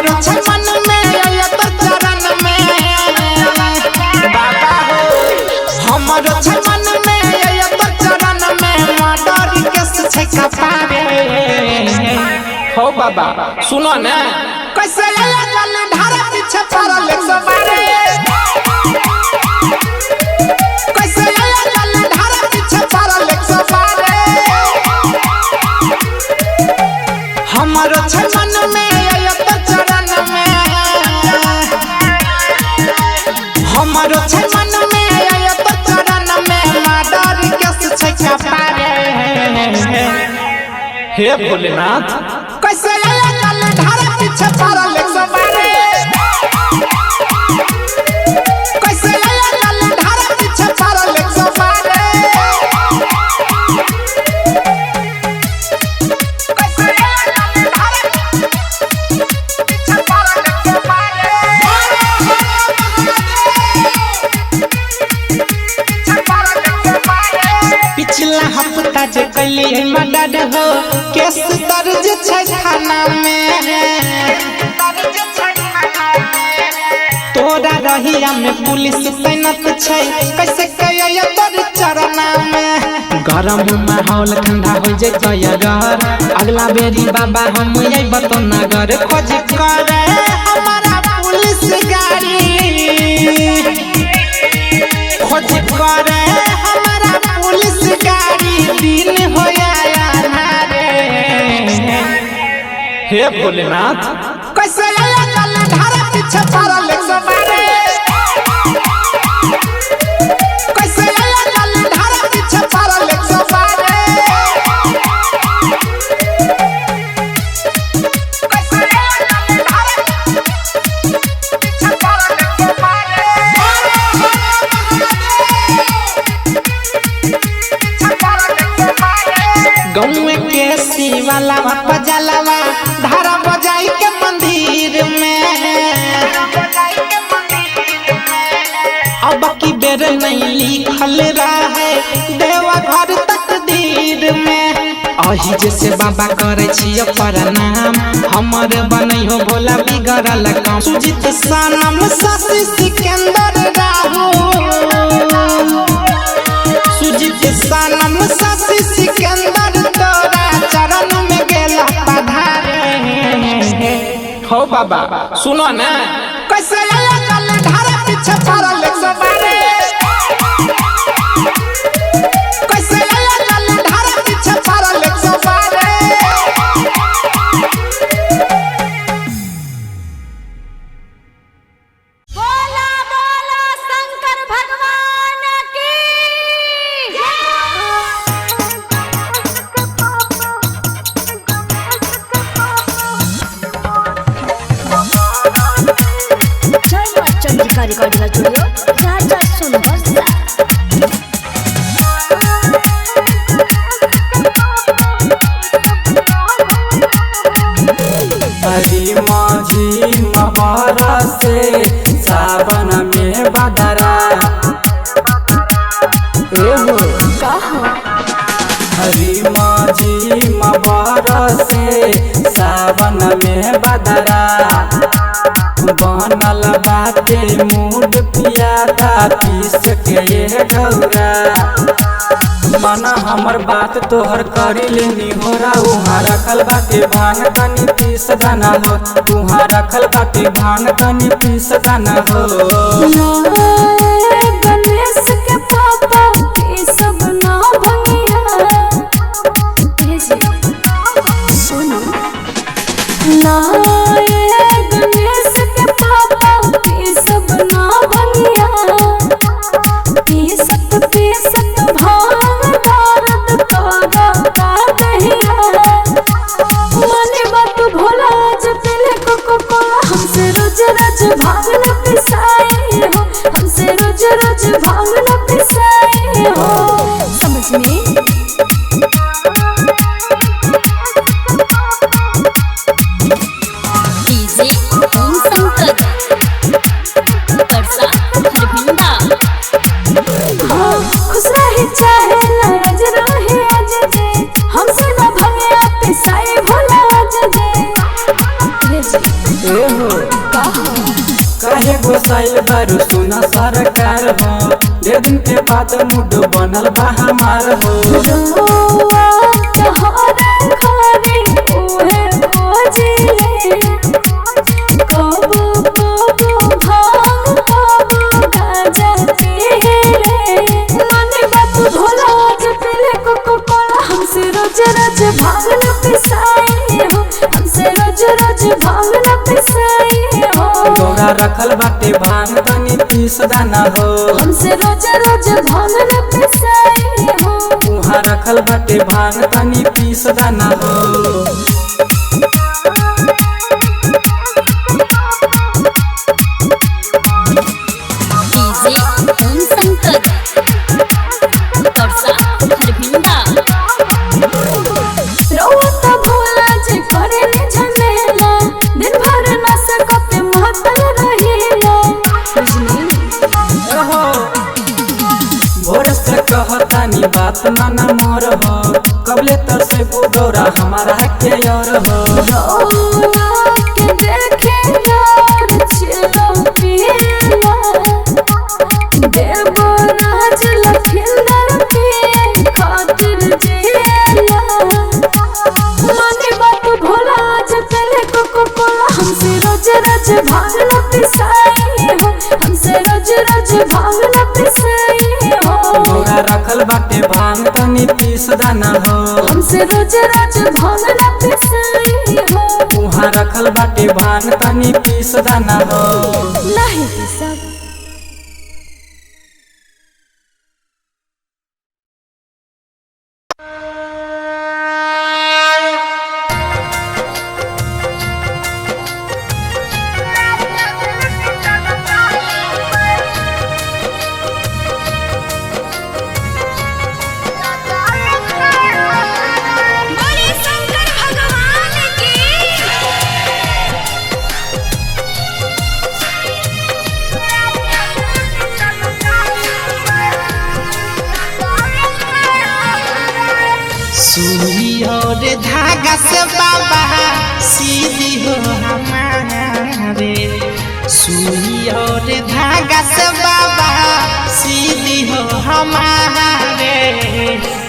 हमारो मन में आया तो चरण में बाबा हो हमारो मन में आया तो चरण में मर्डर केस छै कपारे हो बाबा सुनो ना कैसे आया जल धारा पीछे पड़ल सवारे कैसे आया जल धारा पीछे पड़ल सवारे हमारो मन में आया तो चरण में हमारो मन में आया तो चरण में मर्डर केस छै कपारे हे भोलेनाथ कैसे आया जल धारा पीछे पड़ल सवारे कैसे आया जल धारा पीछे पड़ल सवारे कैसे आया जल धारा पीछे पड़ल सवारे पिछला हफ्ता जे कैली मर्डर हो केस दर्ज छै थाना में तोरा रहिया में पुलिस तैनात छै कैसे कहियो तोर चरना में गरम माहौल ठंडा हो जइतो अगर अगला बेरी बाबा हम अइब तो नगर खोज करे हमारा पुलिस गाड़ी खोज करे हमारा पुलिस गाड़ी दिन होया रे हे भोलेनाथ कैसे आया जल धारा पीछे पड़ल सवारे कैसे आया जल धारा पीछे पड़ल सवारे कैसे आया जल धारा पीछे पड़ल सवारे गाँव के शिवाला पजलवा धारा बजाई के मंदिर में अब की बेर नहीं लिखल रहे देवा घर तकदीर में अही जैसे बाबा करे छियो प्रणाम हमर बनैयो भोला बिगड़ल काम सुजीत सनम शशि सिकंदर राहुल सुजीत सनम शशि सिकंदर तोरा चरण में गेला पधारे हो बाबा सुनो ना कैसे आया जल धारा पीछे पड़ल सवारे कैसे आया जल धारा पीछे पड़ल सवारे बोला बोला शंकर भगवान की जय मां चंद्रिका रिकॉर्डिंग स्टूडियो राजा सोनबरसा हरी माझी मबारा से सावन में बदरा हरी माझी मबारा से सावन में बदरा बनल बाते मूड पियादा पीस के ये गौरा मन हमर बात तोहर करी लेनी होरा उहाँ रखल बाटे भान तनी पीस दाना हो उहाँ रखल बाटे भान तनी पीस दाना हो गणेश के पापा ये सब ना भैया सुनो ना गणेश के पापा ये सब ना भैया पीसत भांग दर्द तोरा का दहिया माने बात भोला जतले कोको कोला हमसे रोज रोज भांग न पिसाए हो हमसे रोज रोज भांग न पिसाए हो समझ में डीजे ओम शंकर परसा हरभिंदा खुश रहे चाहे नाराज रहे आज जे हमसे न भंगे आप साए भोला आज जे गोसाइल बारू सुना सरकार हो, 1.5 दिन के बाद मूड बनल बा हमार हो। रोआ तोहरा घरे उहे खोजिले, कबो कबो भांग कबो गांजा पीले। माने बात भोला जो पीले कोको कोला, हमसे रोज रोज भांग न पिसाई हो, हमसे रोज रोज भांग न पिसाई हो। तोरा रखल बाटे भांग तनी पीस दाना हो, हमसे रोज रोज भांग न पिसाई हो। उहाँ रखल बाटे भांग तनी पीस दाना हो। डीजे ओम शंकर परसा हरभिंडा। रोत भोला जे करे ने झमेला, दिन भर नशा के महतल रहिला। ओहो, भोर से कहतानी बात माना मोर हो, कबले तर से बुडोरा हमारा के और हो। रोना के देखे यार चिलो पीला, देवराज लखिंदर के खातिर जेला। माने बात भोला जो पहले कोको कोला, हमसे रोज रोज भांग न पिसाई हो, हमसे रोज रोज भांग न पिसाई हो। तोरा रखल बाटे भांग तनी पीस दाना हो, हमसे रोज रोज भांग न पिसाई हो। उहाँ रखल बाटे भांग तनी पीस दाना हो। नहीं पिसा सुई और धागा से बाबा सीधी हो हमारे, सुई और धागा से बाबा सीधी हो हमारे।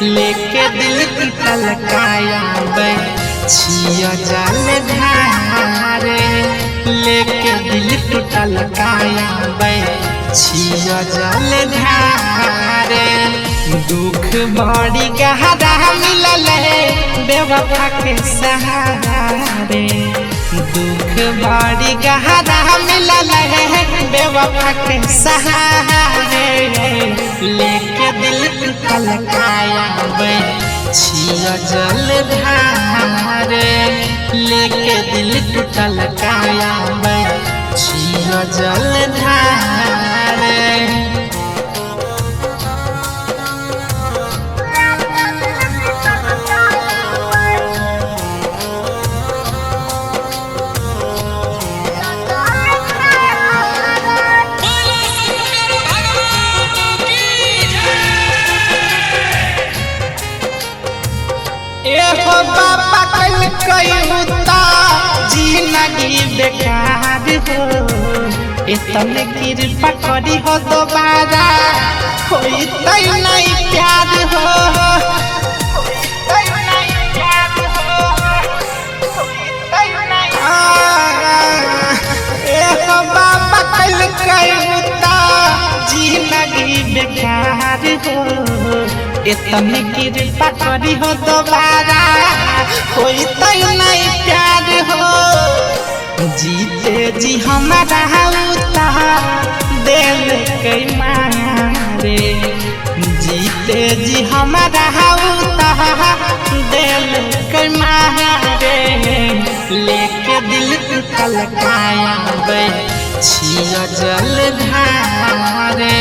लेके दिल की तलकाया बे छिया जाल धारे, लेके दिल की तलकाया बे छिया जाल धारे। दुख बड़ी गहरा मिलल बेवफा के सहारे, दुख बड़ी गहरा मिलल बेवफा के सहारे। लेके दिल तलकाया बे छिया जल धारे, लेके दिल तलकाया बे छिया जल धारे। एहो बाबा कल कयूता जिंदगी बेकार हो, इतने कृपा करी हो दोबारा कोई तई नहीं प्यार हो। एहो बाबा कल कयूता जिंदगी बेकार हो, इतने कृपा करी हो दोबारा कोई तई नहीं प्यार हो। जीते जी हमारा उता दिल के मारे, जीते जी हमारा उता दिल के मारे। लेके दिल तलकाया बे छिया जल धारे,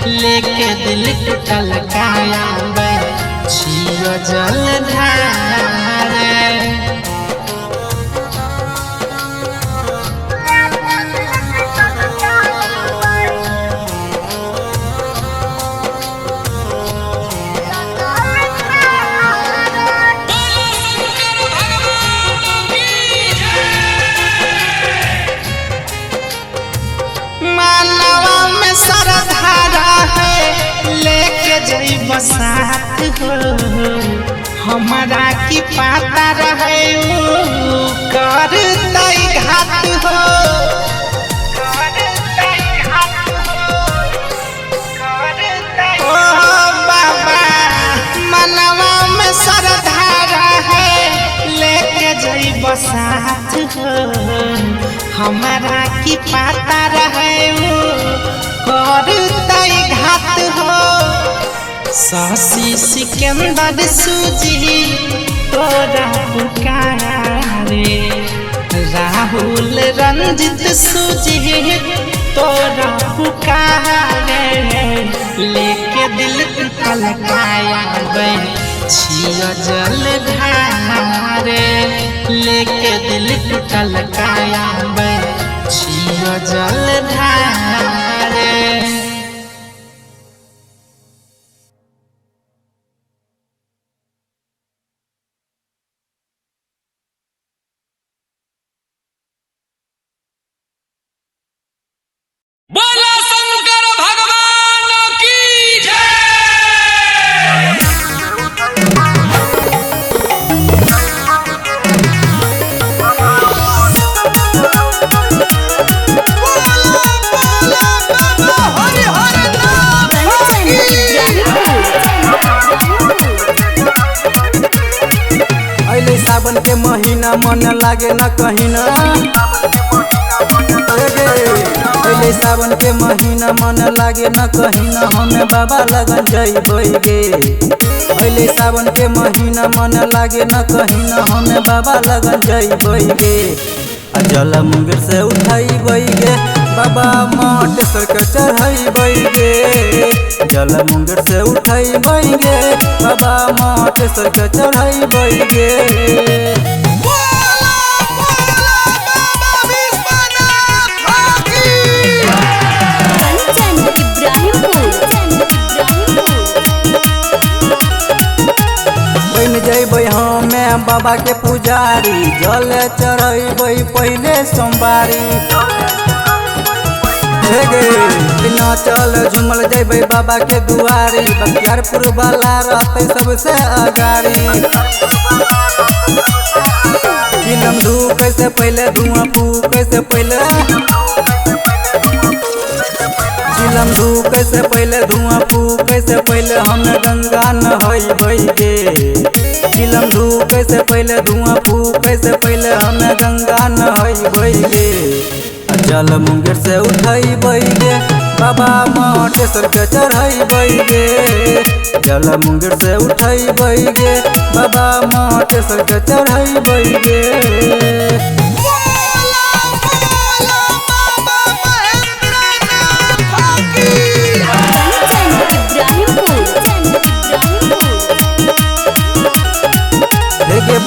लेके दिल तलकाया बे छिया जल धारे। साथ हो हमारा की पाता रहे कर घात हो बाबा मनवा में श्रद्धा रहे लेके जइब साथ हो हमारा की पाता रहे कर घात हो शशि सिकंदर सूजी तोरा पुकारे राहुल रंजित सूजी तोरा पुकारे लेके दिल कलकाया छिया जल धारे लेके दिल कलकाया छिया जल धारे। बोला शंकर भगवान की जय। अइले सावन के महीना मन लागे न कहीं ना अइले सावन के महीना मन लागे न कहीं ना हमें बाबा लगन जइबै गे अइले सावन के महीना मन लागे न कहीं ना हमें बाबा लगन जइबै गे जल मुंगेर से उठैबै गे बाबा मटेश्वर के चढ़ैबै गे जल मुंगेर से उठैबै गे बाबा मटेश्वर के चढ़ैबै गे। बन जइबै हमें बाबा के पुजारी जल चढ़ैबै पहले सोमवारी बिना चल झुमल जइबै बाबा के दुआरी बख्तियारपुर वाला रहते सबसे अगाड़ी चिलम धूप से पहले धुआं फूक से पहले चिलम धूप से पहले धुआं फूक से पहले हमें गंगा नहैबै गे चिलम धूप से पहले धुआं फूक से पहले हमें गंगा नहैबै गे जल मुंगेर से उठैबै गे बाबा मटेश्वर के चढ़ैबै गे जल मुंगेर से उठैबै गे बाबा मटेश्वर के चढ़ैबै गे।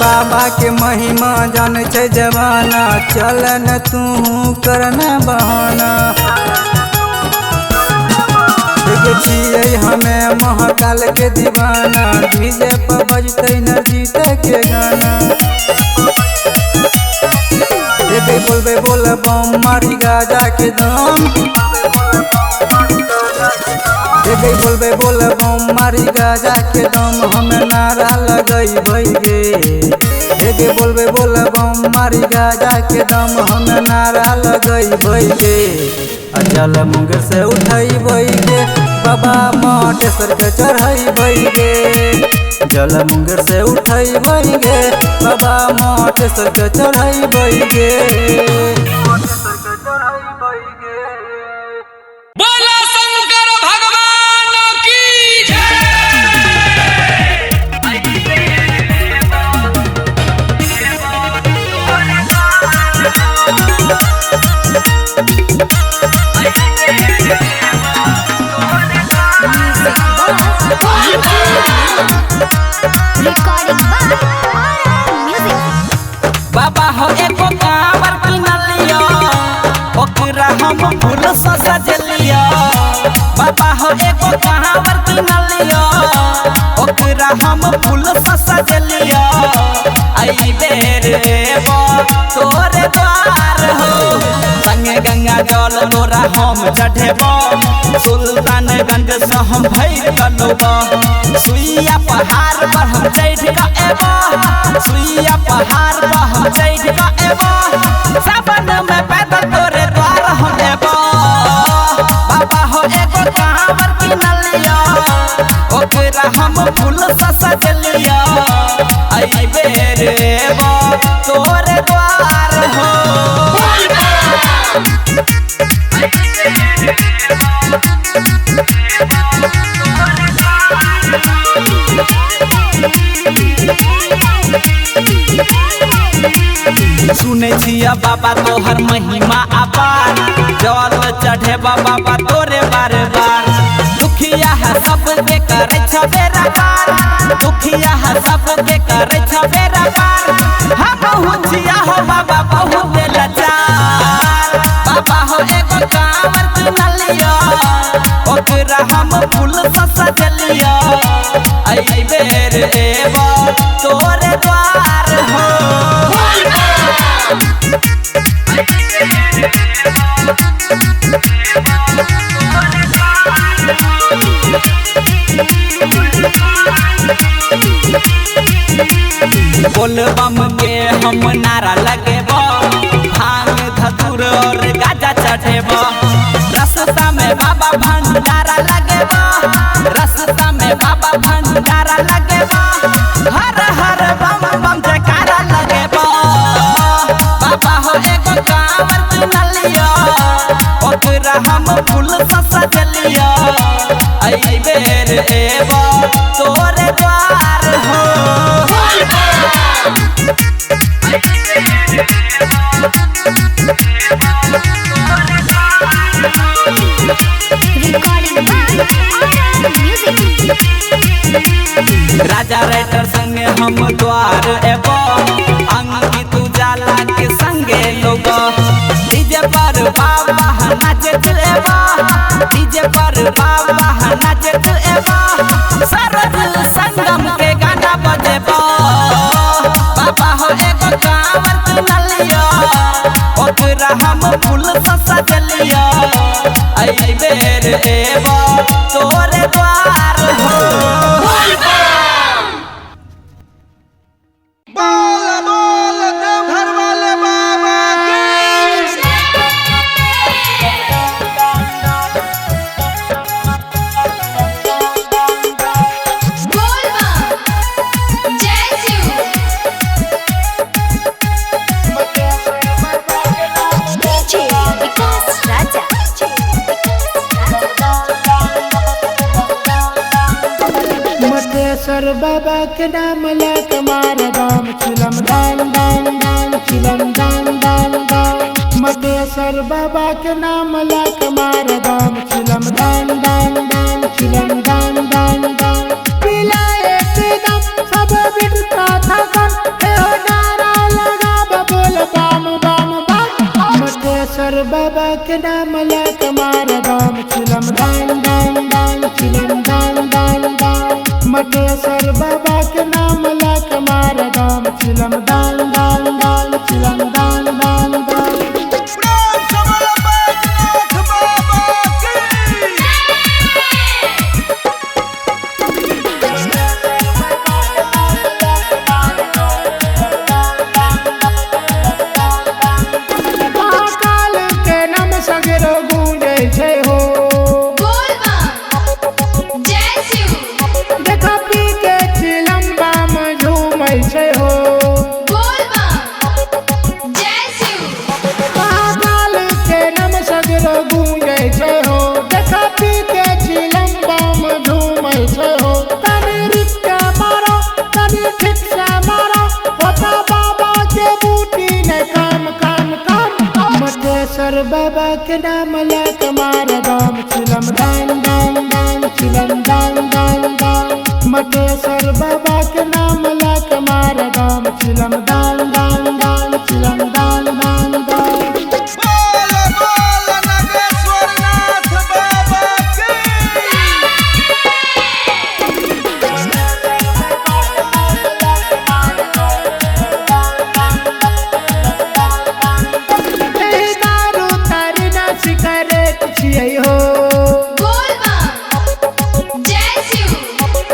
बाबा के महिमा जाने छै जमाना चल न तू करना बहाना छियै हमें महाकाल के दीवाना डीजे पर बजते न जीते के गाना बोलबे बोल बम मारी गाजा के दाम बोलबे बोल बम मारी गाजा के दम हमें नारा लगैबै गे बोलबे बोल बम मारी गाजा के दम हमें नारा लगैबै गे जल मुंगेर से उठैबै गे बाबा मटेश्वर के चढ़ैबै गे जल मुंगेर से उठैबै गे बाबा मटेश्वर के चढ़ैबै गे। बोला शंकर भगवान की जय। बाबा हो एको कांवर किनलियो ओकरा हम फूल से सजलियो बाबा हो एको कांवर किनलियो ओकरा हम फूल से सजलियो आई बेर तोरे द्वार हो संगे गंगा जल तोरा हम चढ़ेबा सुल्तानगंज से हम भैर कलबा सुइया पहाड़ पर हम चढ़ के एबा सुइया पहाड़ पर हम चढ़ के एबा सावन में पैदल तोरे द्वार हम एबा बाबा हो एगो कांवर किनलिया ओकरा हम फूल से सजलिया अइबे रे बा तोरे द्वार हो सुने छिया बाबा तोहर महिमा अपार जल चढ़े बाबा तोरे बार बार दुखिया है सबके करे छबेरा पार दुखिया है सबके करे छबेरा पार हम हुचिया हो बाबा बहुत लाचार बाबा हो एगो कांवर किनलिया ओकरा हम फूल से सजलिया अइबे रे बा तोरे द्वार हो बोलबम के हम नारा लगेबा भांग धतूर और गाजा चढ़ेबा रास्ता में बाबा भंडारा लगेबा रास्ता में बाबा भंडारा लगेबा हर हर बम बम जयकारा लगेबा बाबा हो एगो कांवर किनलिया ओकरा हम फूल से सजलिया अइबे रे बा तोरे द्वार हो राजा राइटर संगे हम द्वार एबो अंकित उजाला के संगे लोग डीजे पर बाबा नाचे चलेबा डीजे पर बाबा नाचे चलेबा सरद संगम के गाना बजेबा बाबा हो एगो कांवर किनलिया ओकरा हम फूल से सजलिया अइबे रे बा तोरे द्वार हो बोल बोल देवघर वाले बाबा की मटेश्वर बाबा के नाम ला कमार दाम चिलम दान दान दान चिलम दान दान दान मटेश्वर बाबा के नाम ला कमार दाम चिलम दान दान दान चिलम दान दान दान पिला एक दम सब बिटता था कन हे हो नारा लगा बोल बाम बाम बाम मटेश्वर बाबा के नाम ला कमार दाम चिलम दान दान दान चिलम दान दान दान मटेश्वर बाबा के नाम ला कमार दाम चिलम दान दान दान चिलम दान दान दान प्रेम से बोल बैजनाथ बाबा की महाकाल के नाम सगरो गूंजे छै हो देखा पी के चिलम बाम झूमै छै हो महाकाल के नाम सगरो गूंजे छै हो देखा पी के चिलम बाम झूमै छै हो तनी रिक्का मारो तनी ठीक से मारो होता बाबा के बूटी ने काम काम काम मटेश्वर बाबा के नाम ला कमार दाम चिलम दान दान दान चिलम दान दान दान मटेश्वर बाबा के नाम ला कमार दाम चिलम दान दान दान चिलम दान दान दान बोल बोल नागेश्वर नाथ बाबा की दारू तारी नाच छियै हो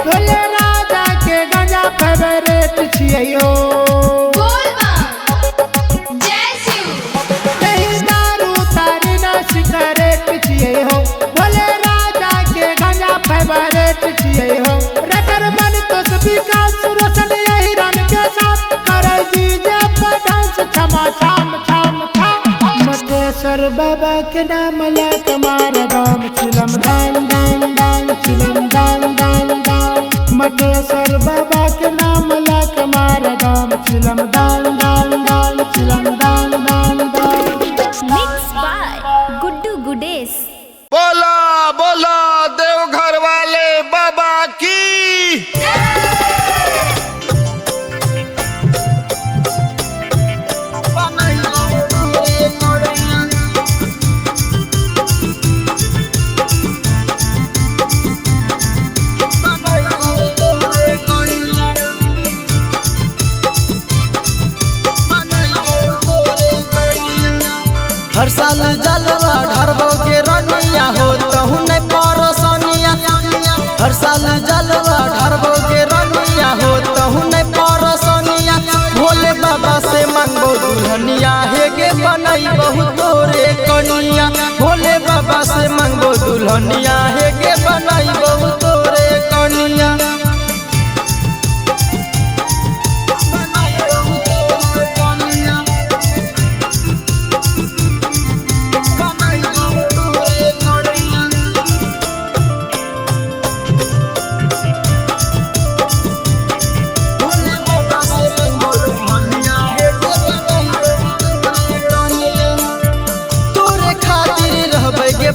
भोले राजा के गांजा फेवरेट छियै हो नहीं दारू तारी ना सिगरेट छियै हो भोले राजा के गांजा फेवरेट छियै हो रटर मन तो सभी का सुरसन यही रन के साथ करे डीजे पर डांस छमा छाम छाम छाम मटेश्वर बाबा के नाम ले कमार दाम चिलम दान दान दान चिलम दान दान दान मटेश्वर बाबा के नाम ले कमार दाम चिलम दान दान दान चिलम दान दान दान मिक्स बाय गुड्डू गुडेश। बोला बोला देवघर वाले बाबा की। हर साल जलवा ढरबो के रनिया हो तहु नहीं परसनिया हर साल जलवा ढरबो के रनिया हो तहु नहीं परसनिया भोले बाबा से मांगबो दुल्हनिया हे गे बनई बहु तोरे कनिया भोले बाबा से मांगबो दुल्हनिया हे गे बनई बहु तोरे कनिया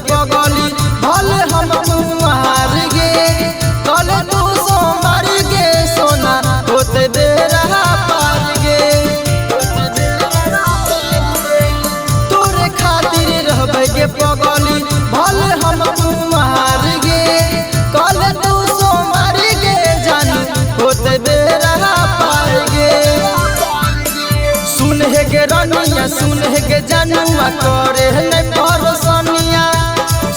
पगली भले हम कुमार गे कल तू सोमवार गे सोना होते दे रहा पार गे तोरे खातिर रहबे गे पगली भले हम कुमार गे कल तू सोमवार गे जानू होते दे रहा पार गे सुन हे गे रनिया सुन हे गे जानुआ करे नहीं परसनिया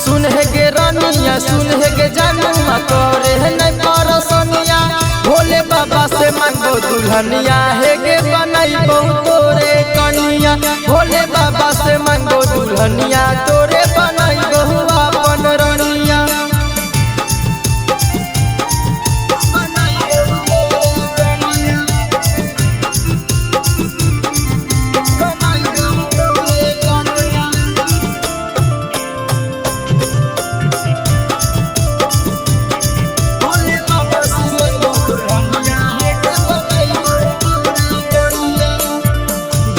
सुन हे गे रनिया सुन हे गे जानुआ करे नहीं परसनिया भोले बाबा से मांगो दुल्हनिया हे गे बनैबो तोरे कनिया भोले बाबा से मांगो दुल्हनिया तोरे बनैबो अपन रनिया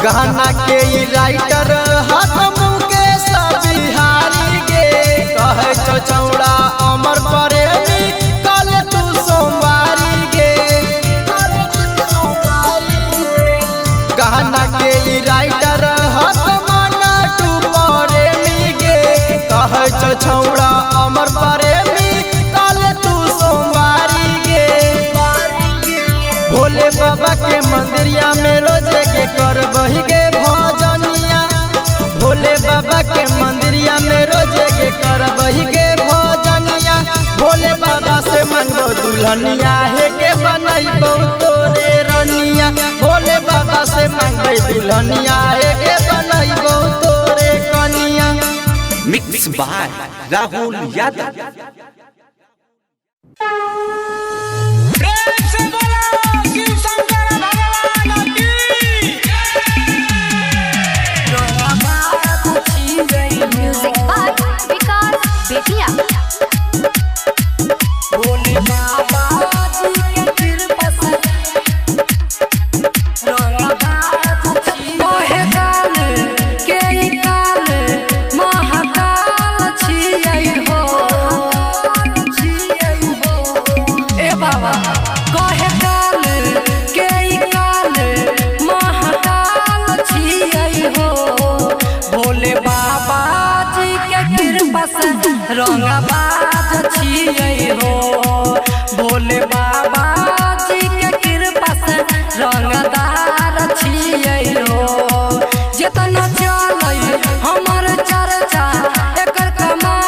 गाना के राइटर हाथ मुकेश बिहारी गे कहे चौड़ा अमर प्रेमी कल तू सोमवारी गे गाना के राइटर हाथ माना तू प्रेमी गे कहे चौड़ा अमर प्रेमी कल तू सोमवारी गे भोले बाबा के मंदिरिया में रोजे के कर बही गे भजनिया भोले बाबा के मंदिरिया में रोजे के कर बही गे भजनिया भोले बाबा से मांगो दुल्हनिया हे के बनैबो तोरे रनिया भोले बाबा से मांगो दुल्हनिया हे के बनैबो तोरे कनिया। Mix by Rahul Yadav. Music by Vikas Bettiah. Bhole Baba ji के कृपा से ओहे काल के काल महाकाल छियै हो ए बाबा कहे काल के काल महाकाल छियै हो भोले बाबा जी के कृपा से रंगबाज छियै हो भोले बाबा जी के कृपा से रंगदार छियै हो जितना चलै हमर चर्चा एकर कमाल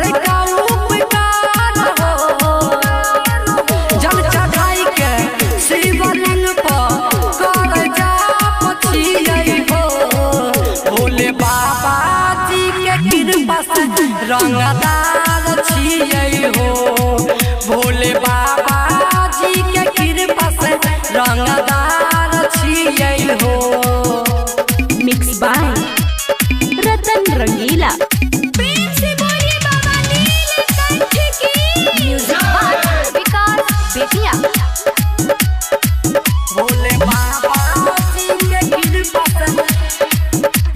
करे का उपकार हो जल चढ़ाई के शिवलिंग पर कर जा पछियै हो भोले बाबा जी के कृपा से रंगदार छियै हो भोले बाबा जी के कृपा से रंगदार छियै हो। Mix by Ratan Rangila. Music by Vikas Bettiah. Bhole Baba ji के कृपा से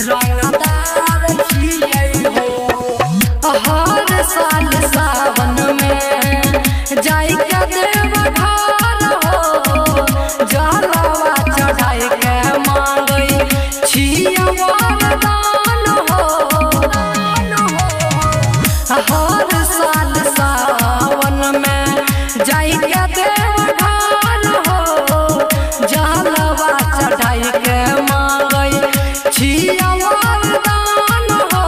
रंगदार छियै हो हर साल सावन में जाई के देवघर हो जलवा चढ़ाई के मांगई छिया वरदान हो हर साल सावन में जाई के देवघर हो जलवा चढ़ाई के मांगई छिया वरदान हो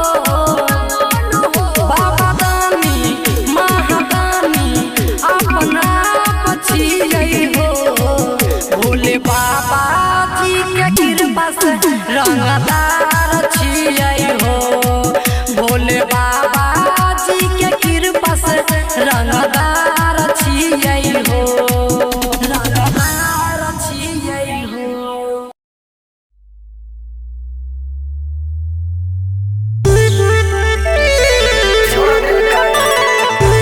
बाबा दानी महादानी अपना पछियै हो भोले बाबा जी के कृपा से रंगदार छियै हो भोले बाबा जी के कृपा से रंगदार छियै हो रंगदार छियै हो।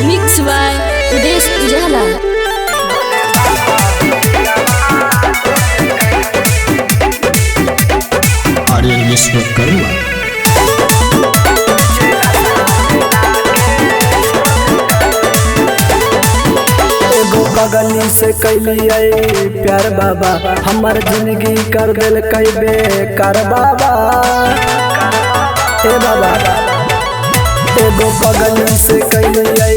मिक्स बाय उदेश उजाला। आर्यन विश्वकर्मा। एगो बगली से कैलिए प्यार बाबा हमर जिंदगी कर दिल बेकार बाबा ए बाबा एगो बगली से कैलिए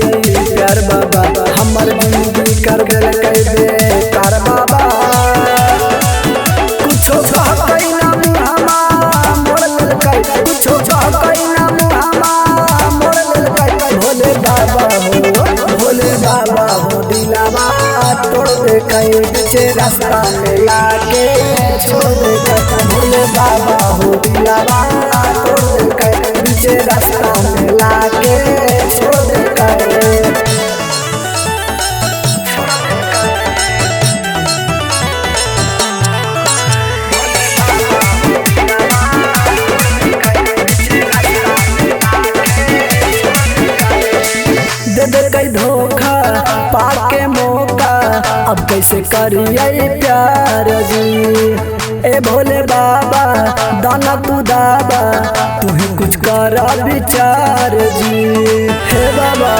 प्यार बाबा हमर जिंदगी कर दिल बेकार बाबा कुछो कहकै ना मुहामा मोड़ लेलकै कुछो कहकै ना मुहामा मोड़ लेलकै भोले बाबा हो दिलावा तोड़ दे कहीं बीचे रास्ता में लाके छोड़ दे भोले बाबा हो दिलावा तोड़ दे कहीं बीचे रास्ता में लाके छोड़ दे दे दे कई धोखा पाके मौका अब कैसे करिए प्यार जी ए भोले बाबा दाना तू दादा तू ही कुछ कर विचार जी हे बाबा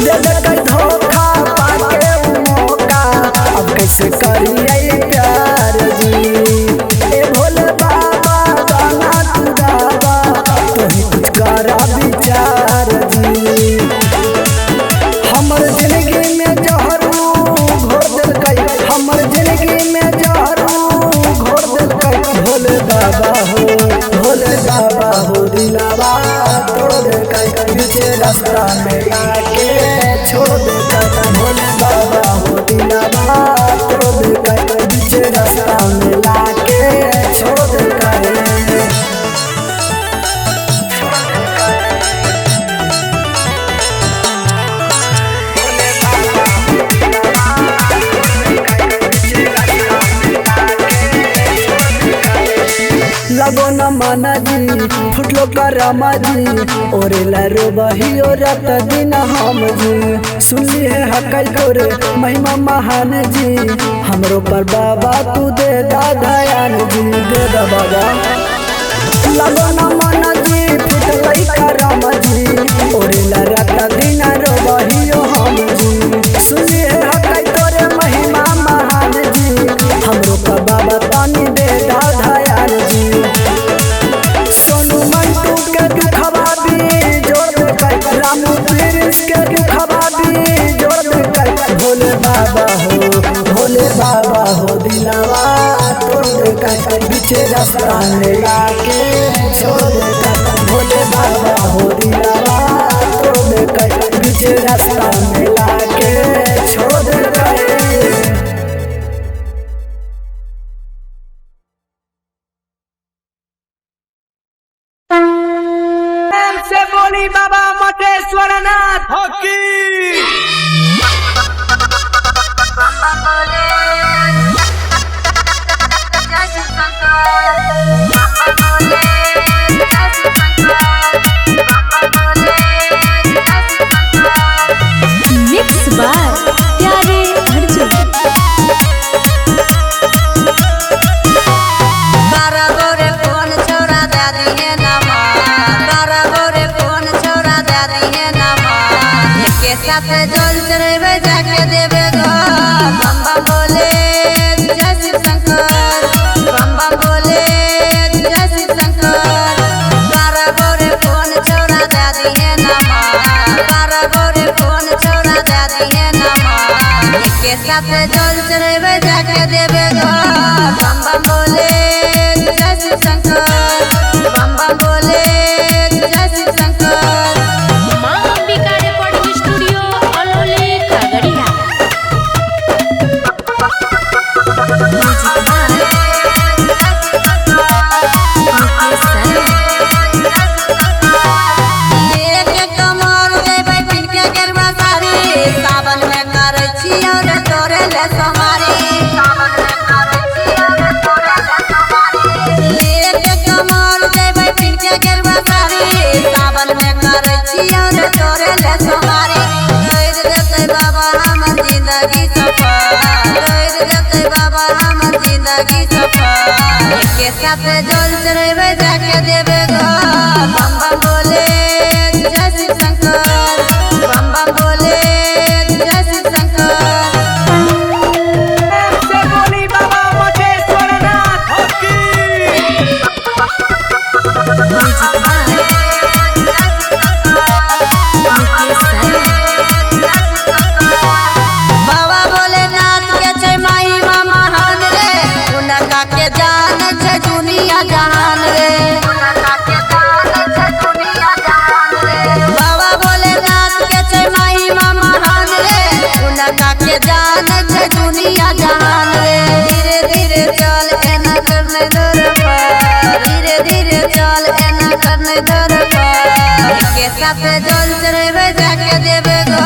दे दे कई धोखा पाके मौका अब कैसे करिए प्यार जी ए भोले बाबा दाना तू दादा तू ही कुछ कर विचार जी हमर जिंदगी में जहरू घोर देलकै हमर जिंदगी में जहरू घोर देलकै भोले बाबा हो दिलावा तोड़ देलकै बीचे रास्ता में लाके छोड़ देलकै भोले बाबा हो दिलावा तोड़ देलकै बीचे रास्ता में लाके छोड़ देलकै। लगो न माना जी फुटलो करमा जी ओरेला रो बहियो रात दिन हम जी सुनली है हकई तोरे महिमा महान जी हमरो पर बाबा तू दे दादयान जी दे दा बाबा लगो न माना जी फुटलई करमा जी ओरेला रात दिन रो बहियो हम जी सुनली है हकई तोरे महिमा महान जी हमरो पर बाबा तानी दे दादयान जी सोनू मंटू के दुखवा भी जोड़ देलकै रामू प्रिंस के दुखवा भी जोड़ देलकै भोले बाबा हो दिलावा तोड़ देलकै बीचे रास्ता में लाके छोड़ देलकै भोले बाबा हो दिलावा बीच रास्ता में लाके छोड़ गए। से बोली बाबा मटेश्वर नाथ मिक्स बाय प्यारे अर्जुन। साथ जल चढ़ेबे जाके देवे गो बम बम बोले जय शिव शंकर बम बम बोले जय शिव शंकर। 12 गोरे फोन छोड़ा दे दिए नमा 12 गोरे फोन छोड़ा दे दिए नमा के साथ जल चढ़ेबे जाके देवे गो बम बम बोले जय शिव शंकर बम बम बोले जय शिव शंकर। के साथ जल चढ़ेबे जाके देवे गो बम बम बोले जय शिव शंकर बम बम बोले जय शिव शंकर। से बोली बाबा मटेश्वर नाथ बाबा भोलेनाथ के छै माई मामा हान रे उनका के जान छै दुनिया जहान रे बाबा भोलेनाथ के छै माई मामा हान रे उनका के जान छै दुनिया जहान रे। धीरे धीरे चल एना करने दर पर धीरे धीरे चल एना करने दर पर के साथ जल चढ़ेबे जाके देवे गो